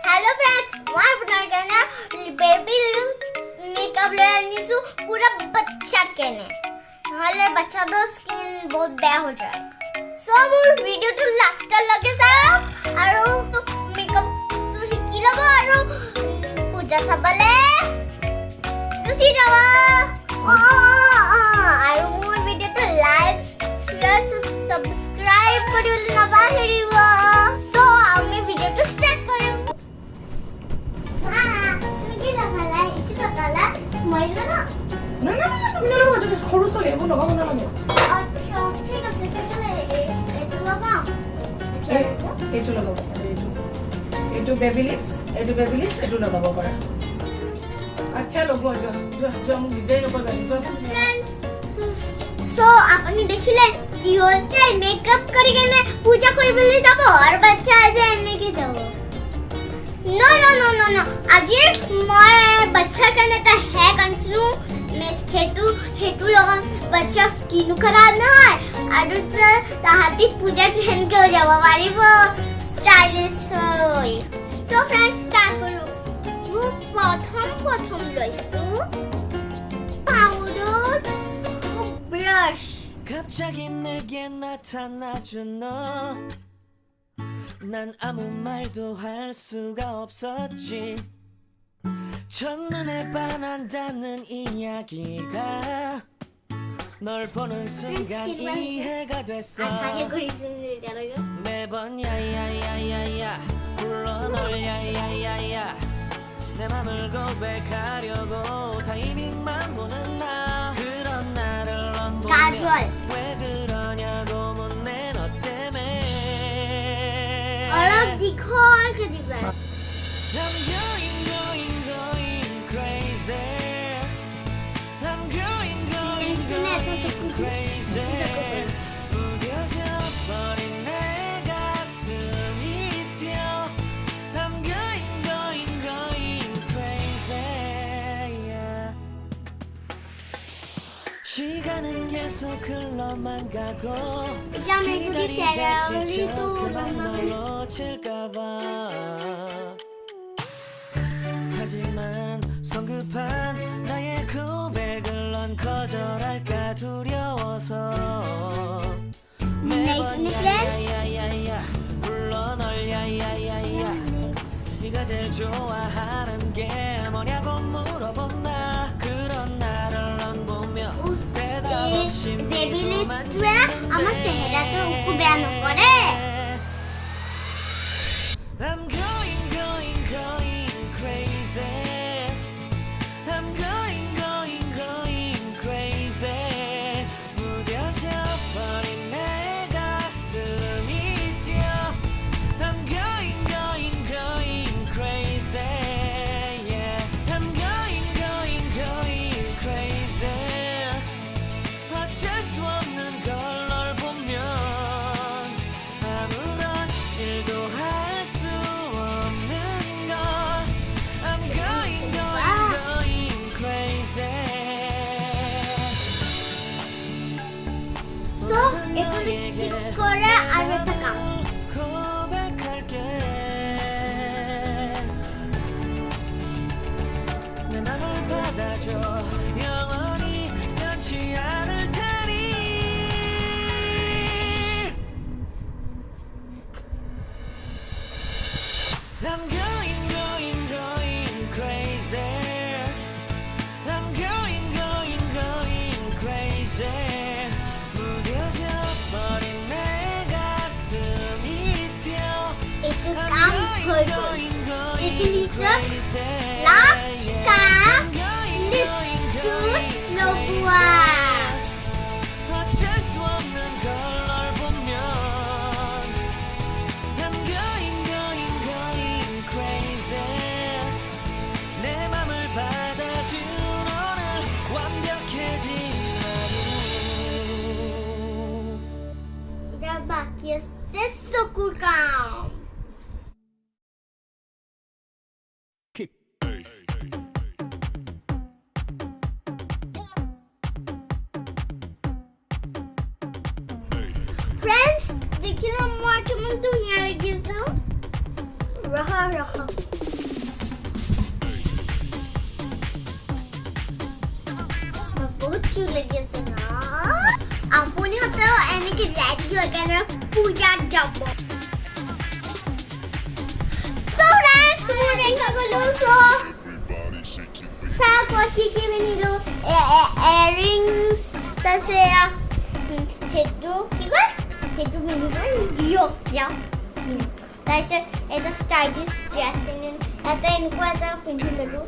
Hello friends, मैं बता करना बेबी मेकअप ले आनीसु पूरा बच्चा केने नहले बच्चा दो स्किन बहुत बेया हो जाए सो मोर वीडियो टू लास्ट लगे सारा आरो मेकअप तू हिकी लबो आरो पूजा सबले तुसी जावा आरो more video to like share subscribe करियो ना बाहेरिवा सो आमी वीडियो टू स्टार्ट करू তুমি কি লাগালা একটু লাগালা মইলা না না না না তুমি লাগাও যদি খরচ হয় এগুলো লাগাবো না লাগে আচ্ছা ঠিক আছে তাহলে একটু লাগাও এইটো লাগাবো এইটো বেবি লিপস এইটো লাগাবো পারে আচ্ছা লগো जो हम डिजाइन ऊपर जानिबो সো আপনি দেখিলে কি হচ্ছে মেকআপ করি কেনে পূজা করিবলে যাব আর বাচ্চা আজ এনে কি যাব no no no no no আজি মই বাচ্চা কেনে তা হে কানছু মে হেতু লগা বাচ্চা স্কিন খারাপ না হয় আর তাহাতি পূজা কেন কে যাব পারিব স্টাইলিশ হই সো ফ্রেন্ডস স্টার্ট করু প্রথম লইছু 파우더 브러쉬 갑자기 내게 나타나준 너 난 아무 말도 할 수가 없었지 첫눈에 반한다는 이야기가 널 보는 순간 이해가 됐어 매번 야야야야야 불러 널 야야야야 내 맘을 고백하려고 타이밍만 보는 나 그런 나를 넌 보며 왜 그러냐고 묻네 너 때문에 अलग दिखो और क्या दिख रहा है I'm going crazy I'm going crazy 무뎌져 버린 내 가슴이 뛰어 I'm going crazy yeah. 시간은 계속 흘러만 가고 기다리다 지쳐 그만 널 놓칠까봐 하지만 성급한 나의 고백을 넌 거절할까 두려워서 매번 야야야야야 불러 널 야야야야 네가 제일 좋아하는 게 뭐냐고 물어본 나 그런 나를 넌 보며 대답 없이 미소만 짓는 আমার চেহারাকে উকু বেয়ানো করে I'm going crazy I'm going crazy 무뎌져 버린 내 가슴이 뛰어 I'm going crazy yeah I'm going crazy 어쩔 수 없는 걸 널 보면 아무런 일도 할 수 없는 걸 I'm going crazy so এখানে ঠিক করে আর একটা কাম 고백할게 내 맘을 받아줘 영원히 변치 않을 테니 I'm going crazy I'm going crazy 무뎌져 버린 내 가슴이 뛰어 একটু কাম হইল ইংলিশে লাস্ট কাম লিপস্টিক লগোয়া 어쩔 수 없는 걸 널 보면 I'm going crazy 내 맘을 받아준 오늘 완벽해진 하루 এটা বাকি আছে চকুর কাম ফ্রেন্ডস দেখিলাম মই কেমন দুনিয়া লেগেছে ৰখ বহুত কিউট লাগি আছে ন আপুনি হতেও এনেকে ৰেডি হৈ কেনে পূজাত যাব So friends, মই ৰেংকা গলো so চাক কি কিনিলো earrings তাছে হেতু কি কয় হেতু কিনিলো দিয়ক যা তাৰপিছত এটা ষ্টাইলিছ ড্ৰেছ এটা এনেকুৱা এটা পিন্ধি ল'লো